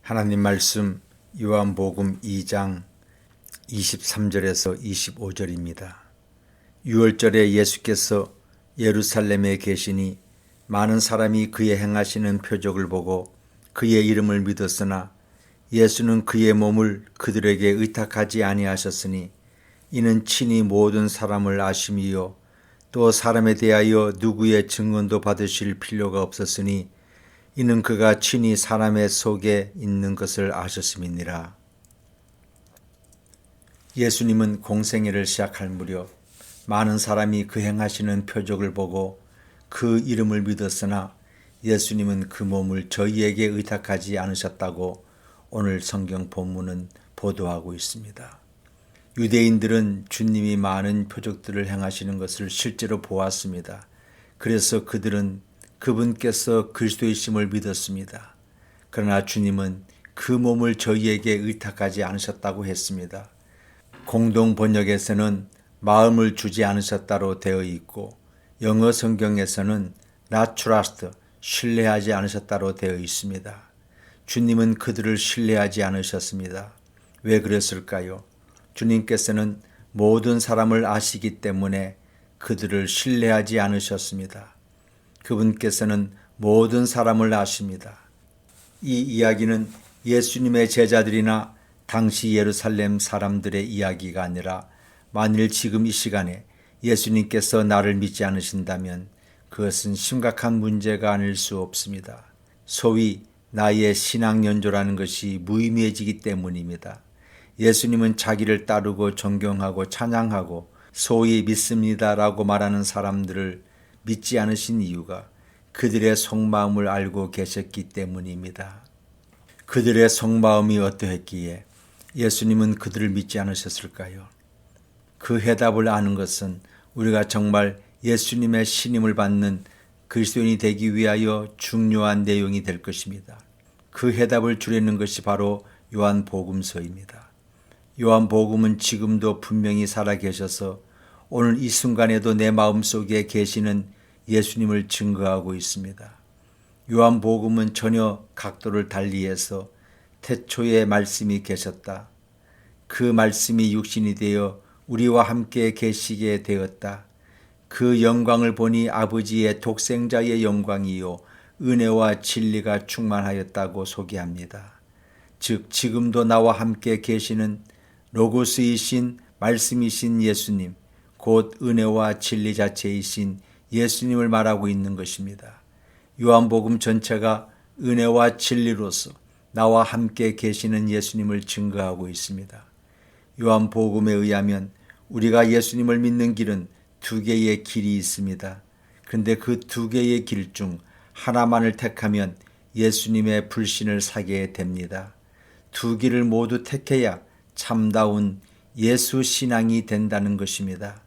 하나님 말씀 요한복음 2장 23절에서 25절입니다. 유월절에 예수께서 예루살렘에 계시니 많은 사람이 그의 행하시는 표적을 보고 그의 이름을 믿었으나 예수는 그의 몸을 그들에게 의탁하지 아니하셨으니 이는 친히 모든 사람을 아심이요 또 사람에 대하여 누구의 증언도 받으실 필요가 없었으니 이는 그가 친히 사람의 속에 있는 것을 아셨음이니라. 예수님은 공생애를 시작할 무렵 많은 사람이 그 행하시는 표적을 보고 그 이름을 믿었으나 예수님은 그 몸을 저희에게 의탁하지 않으셨다고 오늘 성경 본문은 보도하고 있습니다. 유대인들은 주님이 많은 표적들을 행하시는 것을 실제로 보았습니다. 그래서 그들은 그분께서 그리스도이심을 믿었습니다. 그러나 주님은 그 몸을 저희에게 의탁하지 않으셨다고 했습니다. 공동 번역에서는 마음을 주지 않으셨다로 되어 있고 영어 성경에서는 not trust, 신뢰하지 않으셨다로 되어 있습니다. 주님은 그들을 신뢰하지 않으셨습니다. 왜 그랬을까요? 주님께서는 모든 사람을 아시기 때문에 그들을 신뢰하지 않으셨습니다. 그분께서는 모든 사람을 아십니다. 이 이야기는 예수님의 제자들이나 당시 예루살렘 사람들의 이야기가 아니라 만일 지금 이 시간에 예수님께서 나를 믿지 않으신다면 그것은 심각한 문제가 아닐 수 없습니다. 소위 나의 신앙 연조라는 것이 무의미해지기 때문입니다. 예수님은 자기를 따르고 존경하고 찬양하고 소위 믿습니다라고 말하는 사람들을 믿지 않으신 이유가 그들의 속마음을 알고 계셨기 때문입니다. 그들의 속마음이 어떠했기에 예수님은 그들을 믿지 않으셨을까요? 그 해답을 아는 것은 우리가 정말 예수님의 신임을 받는 그리스도인이 되기 위하여 중요한 내용이 될 것입니다. 그 해답을 주려는 것이 바로 요한복음서입니다. 요한복음은 지금도 분명히 살아계셔서 오늘 이 순간에도 내 마음속에 계시는 예수님을 증거하고 있습니다. 요한복음은 전혀 각도를 달리해서 태초에 말씀이 계셨다. 그 말씀이 육신이 되어 우리와 함께 계시게 되었다. 그 영광을 보니 아버지의 독생자의 영광이요 은혜와 진리가 충만하였다고 소개합니다. 즉 지금도 나와 함께 계시는 로고스이신 말씀이신 예수님, 곧 은혜와 진리 자체이신 예수님을 말하고 있는 것입니다. 요한복음 전체가 은혜와 진리로서 나와 함께 계시는 예수님을 증거하고 있습니다. 요한복음에 의하면 우리가 예수님을 믿는 길은 두 개의 길이 있습니다. 그런데 그 두 개의 길 중 하나만을 택하면 예수님의 불신을 사게 됩니다. 두 길을 모두 택해야 참다운 예수 신앙이 된다는 것입니다.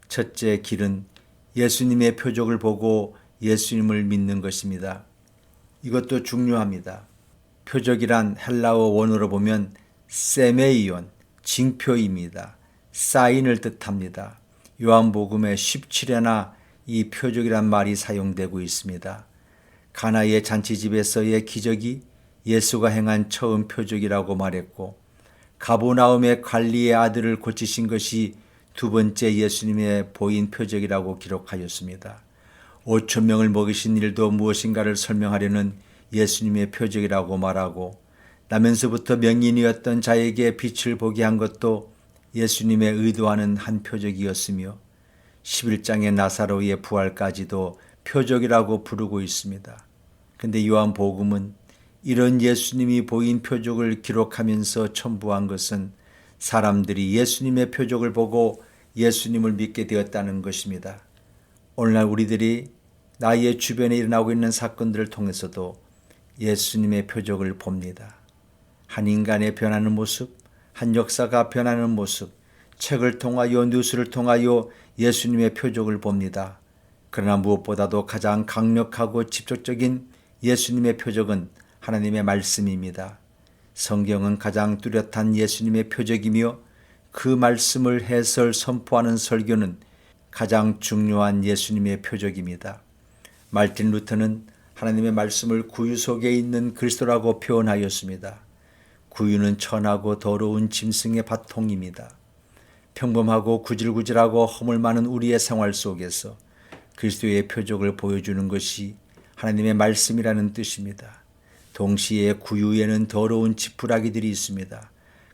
첫째 길은 예수님의 표적을 보고 예수님을 믿는 것입니다. 이것도 중요합니다. 표적이란 헬라어 원어로 보면 세메이온, 징표입니다. 사인을 뜻합니다. 요한복음에 17회나 이 표적이란 말이 사용되고 있습니다. 가나의 잔치집에서의 기적이 예수가 행한 처음 표적이라고 말했고 가보나움의 관리의 아들을 고치신 것이 두 번째 예수님의 보인 표적이라고 기록하였습니다. 5천 명을 먹이신 일도 무엇인가를 설명하려는 예수님의 표적이라고 말하고 나면서부터 명인이었던 자에게 빛을 보게 한 것도 예수님의 의도하는 한 표적이었으며 11장의 나사로의 부활까지도 표적이라고 부르고 있습니다. 그런데 요한복음은 이런 예수님이 보인 표적을 기록하면서 첨부한 것은 사람들이 예수님의 표적을 보고 예수님을 믿게 되었다는 것입니다. 오늘날 우리들이 나의 주변에 일어나고 있는 사건들을 통해서도 예수님의 표적을 봅니다. 한 인간의 변하는 모습, 한 역사가 변하는 모습, 책을 통하여 뉴스를 통하여 예수님의 표적을 봅니다. 그러나 무엇보다도 가장 강력하고 직접적인 예수님의 표적은 하나님의 말씀입니다. 성경은 가장 뚜렷한 예수님의 표적이며 그 말씀을 해설 선포하는 설교는 가장 중요한 예수님의 표적입니다. 말틴 루터는 하나님의 말씀을 구유 속에 있는 그리스도라고 표현하였습니다. 구유는 천하고 더러운 짐승의 바통입니다. 평범하고 구질구질하고 허물 많은 우리의 생활 속에서 그리스도의 표적을 보여주는 것이 하나님의 말씀이라는 뜻입니다. 동시에 구유에는 더러운 지푸라기들이 있습니다.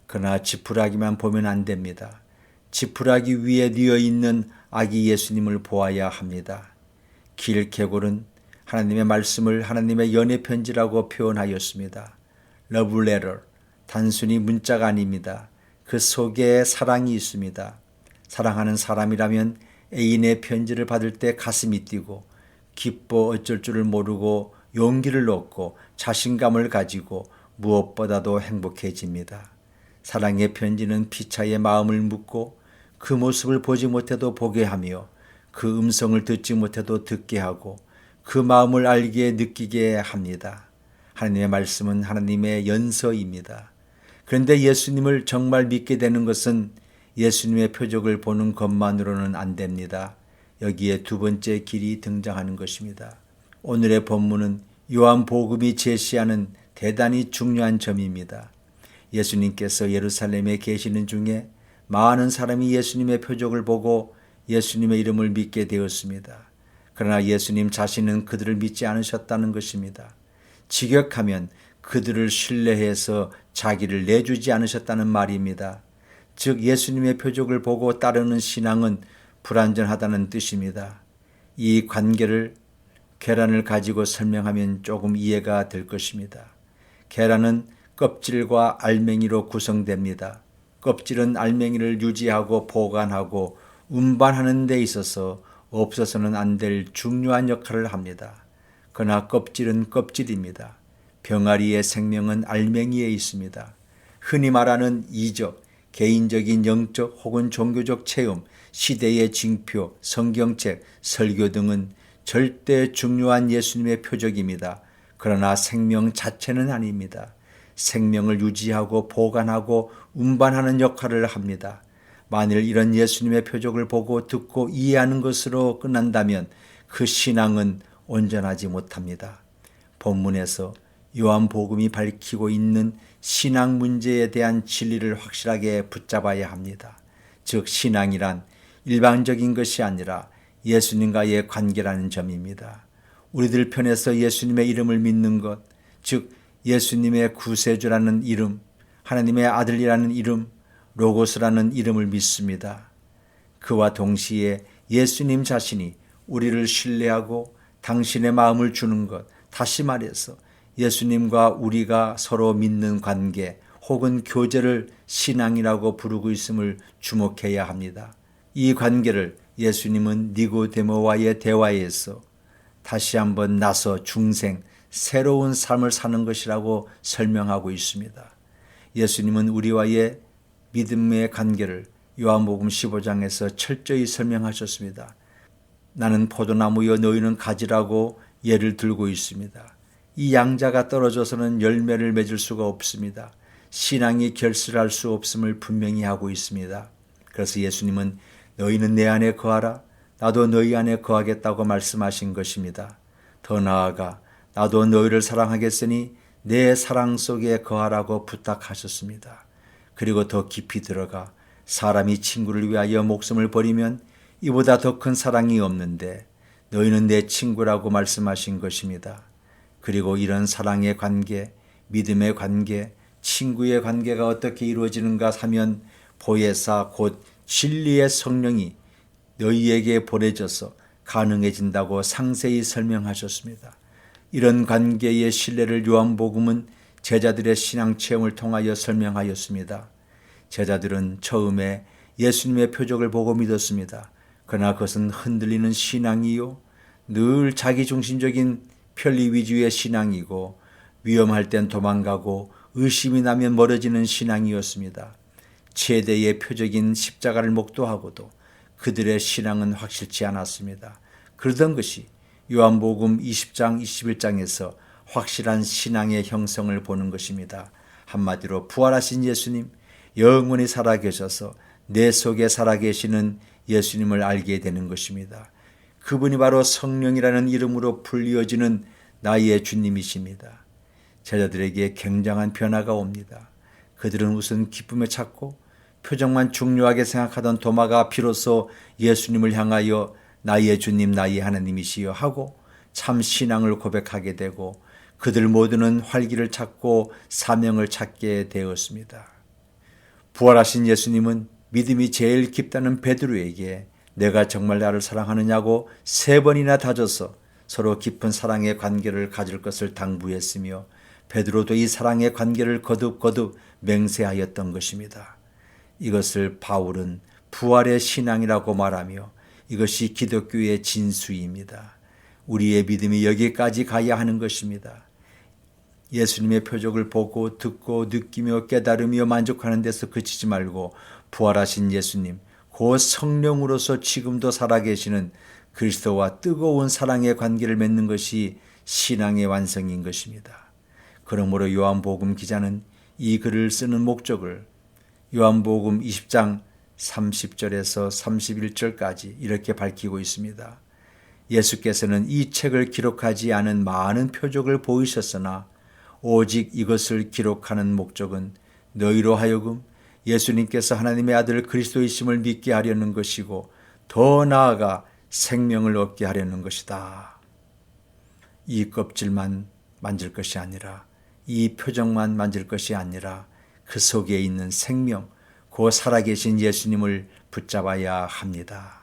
그러나 지푸라기만 보면 안 됩니다. 지푸라기 위에 뉘어 있는 아기 예수님을 보아야 합니다. 길개골은 하나님의 말씀을 하나님의 연애 편지라고 표현하였습니다. 러브 레터, 단순히 문자가 아닙니다. 그 속에 사랑이 있습니다. 사랑하는 사람이라면 애인의 편지를 받을 때 가슴이 뛰고 기뻐 어쩔 줄을 모르고 용기를 얻고 자신감을 가지고 무엇보다도 행복해집니다. 사랑의 편지는 피차의 마음을 묻고 그 모습을 보지 못해도 보게 하며 그 음성을 듣지 못해도 듣게 하고 그 마음을 알게 느끼게 합니다. 하나님의 말씀은 하나님의 연서입니다. 그런데 예수님을 정말 믿게 되는 것은 예수님의 표적을 보는 것만으로는 안 됩니다. 여기에 두 번째 길이 등장하는 것입니다. 오늘의 본문은 요한복음이 제시하는 대단히 중요한 점입니다. 예수님께서 예루살렘에 계시는 중에 많은 사람이 예수님의 표적을 보고 예수님의 이름을 믿게 되었습니다. 그러나 예수님 자신은 그들을 믿지 않으셨다는 것입니다. 직역하면 그들을 신뢰해서 자기를 내주지 않으셨다는 말입니다. 즉 예수님의 표적을 보고 따르는 신앙은 불완전하다는 뜻입니다. 이 관계를 계란을 가지고 설명하면 조금 이해가 될 것입니다. 계란은 껍질과 알맹이로 구성됩니다. 껍질은 알맹이를 유지하고 보관하고 운반하는 데 있어서 없어서는 안 될 중요한 역할을 합니다. 그러나 껍질은 껍질입니다. 병아리의 생명은 알맹이에 있습니다. 흔히 말하는 이적, 개인적인 영적 혹은 종교적 체험, 시대의 징표, 성경책, 설교 등은 절대 중요한 예수님의 표적입니다. 그러나 생명 자체는 아닙니다. 생명을 유지하고 보관하고 운반하는 역할을 합니다. 만일 이런 예수님의 표적을 보고 듣고 이해하는 것으로 끝난다면 그 신앙은 온전하지 못합니다. 본문에서 요한복음이 밝히고 있는 신앙 문제에 대한 진리를 확실하게 붙잡아야 합니다. 즉 신앙이란 일반적인 것이 아니라 예수님과의 관계라는 점입니다. 우리들 편에서 예수님의 이름을 믿는 것, 즉 예수님의 구세주라는 이름, 하나님의 아들이라는 이름, 로고스라는 이름을 믿습니다. 그와 동시에 예수님 자신이 우리를 신뢰하고 당신의 마음을 주는 것, 다시 말해서 예수님과 우리가 서로 믿는 관계 혹은 교제를 신앙이라고 부르고 있음을 주목해야 합니다. 이 관계를 예수님은 니고데모와의 대화에서 다시 한번 나서 중생, 새로운 삶을 사는 것이라고 설명하고 있습니다. 예수님은 우리와의 믿음의 관계를 요한복음 15장에서 철저히 설명하셨습니다. 나는 포도나무여 너희는 가지라고 예를 들고 있습니다. 이 양자가 떨어져서는 열매를 맺을 수가 없습니다. 신앙이 결실할 수 없음을 분명히 하고 있습니다. 그래서 예수님은 너희는 내 안에 거하라 나도 너희 안에 거하겠다고 말씀하신 것입니다. 더 나아가 나도 너희를 사랑하겠으니 내 사랑 속에 거하라고 부탁하셨습니다. 그리고 더 깊이 들어가 사람이 친구를 위하여 목숨을 버리면 이보다 더 큰 사랑이 없는데 너희는 내 친구라고 말씀하신 것입니다. 그리고 이런 사랑의 관계, 믿음의 관계, 친구의 관계가 어떻게 이루어지는가 하면 보혜사 곧 진리의 성령이 너희에게 보내져서 가능해진다고 상세히 설명하셨습니다. 이런 관계의 신뢰를 요한복음은 제자들의 신앙 체험을 통하여 설명하였습니다. 제자들은 처음에 예수님의 표적을 보고 믿었습니다. 그러나 그것은 흔들리는 신앙이요, 늘 자기중심적인 편리 위주의 신앙이고 위험할 땐 도망가고 의심이 나면 멀어지는 신앙이었습니다. 최대의 표적인 십자가를 목도하고도 그들의 신앙은 확실치 않았습니다. 그러던 것이 요한복음 20장 21장에서 확실한 신앙의 형성을 보는 것입니다. 한마디로 부활하신 예수님, 영원히 살아계셔서 내 속에 살아계시는 예수님을 알게 되는 것입니다. 그분이 바로 성령이라는 이름으로 불리어지는 나의 주님이십니다. 제자들에게 굉장한 변화가 옵니다. 그들은 우선 기쁨에 찾고 표정만 중요하게 생각하던 도마가 비로소 예수님을 향하여 나의 주님, 나의 하나님이시여 하고 참 신앙을 고백하게 되고 그들 모두는 활기를 찾고 사명을 찾게 되었습니다. 부활하신 예수님은 믿음이 제일 깊다는 베드로에게 내가 정말 나를 사랑하느냐고 3번이나 다져서 서로 깊은 사랑의 관계를 가질 것을 당부했으며 베드로도 이 사랑의 관계를 거듭거듭 맹세하였던 것입니다. 이것을 바울은 부활의 신앙이라고 말하며 이것이 기독교의 진수입니다. 우리의 믿음이 여기까지 가야 하는 것입니다. 예수님의 표적을 보고 듣고 느끼며 깨달으며 만족하는 데서 그치지 말고 부활하신 예수님, 그 성령으로서 지금도 살아계시는 그리스도와 뜨거운 사랑의 관계를 맺는 것이 신앙의 완성인 것입니다. 그러므로 요한복음 기자는 이 글을 쓰는 목적을 요한복음 20장 30절에서 31절까지 이렇게 밝히고 있습니다. 예수께서는 이 책을 기록하지 않은 많은 표적을 보이셨으나 오직 이것을 기록하는 목적은 너희로 하여금 예수님께서 하나님의 아들 그리스도이심을 믿게 하려는 것이고 더 나아가 생명을 얻게 하려는 것이다. 이 껍질만 만질 것이 아니라 이 표정만 만질 것이 아니라 그 속에 있는 생명, 그 살아계신 예수님을 붙잡아야 합니다.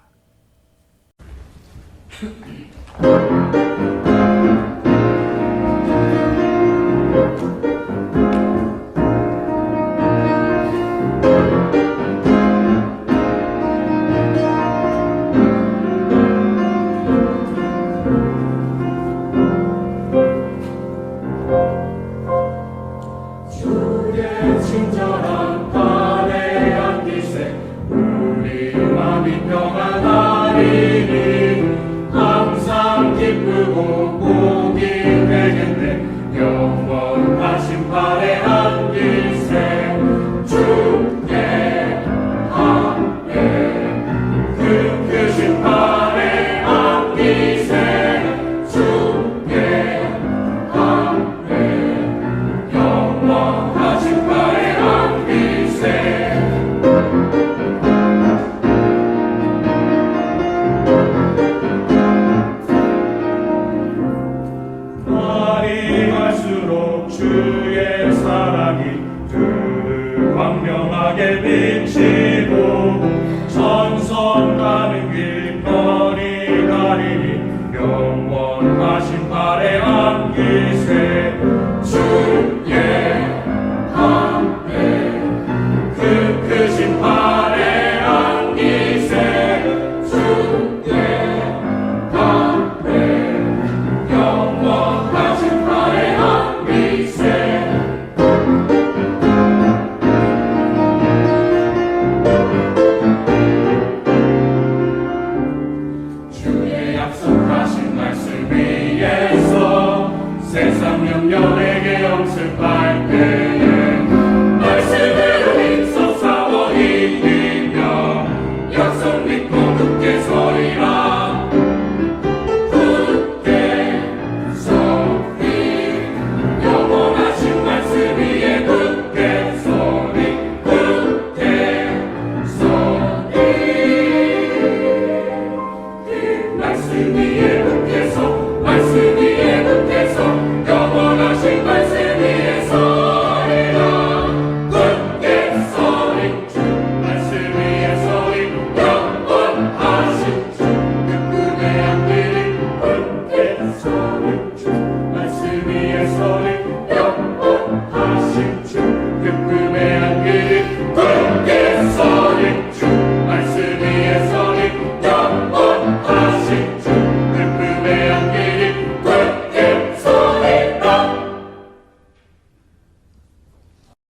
주의 사랑이 광명하게 비치고 전선 가는 길 거리 가리니 영원하신 발에 안기세 주의 함께 그 크신 발에 안기세 주의 함께 영원하신 발에 안기세 주의 약속하신 말씀 위에서 세상 영녀에게 영습할 때에 말씀으로 힘써 싸워 이기며 약속 믿고 굳게 서리라 굳게 서리 영원하신 말씀 위에 굳게 서리 굳게 서리 말씀 위에 굳게 서 말씀 위에 굳게 서 영원하신 말씀 위에 서리라 굳게 서리 주 말씀 위에 서리 영원하신 주 그 꿈의 안길이 굳게 서리 주 말씀 위에 서리 영원하신 주 그 꿈의 안길이 굳게 서리 주 말씀 위에 서리 영원하신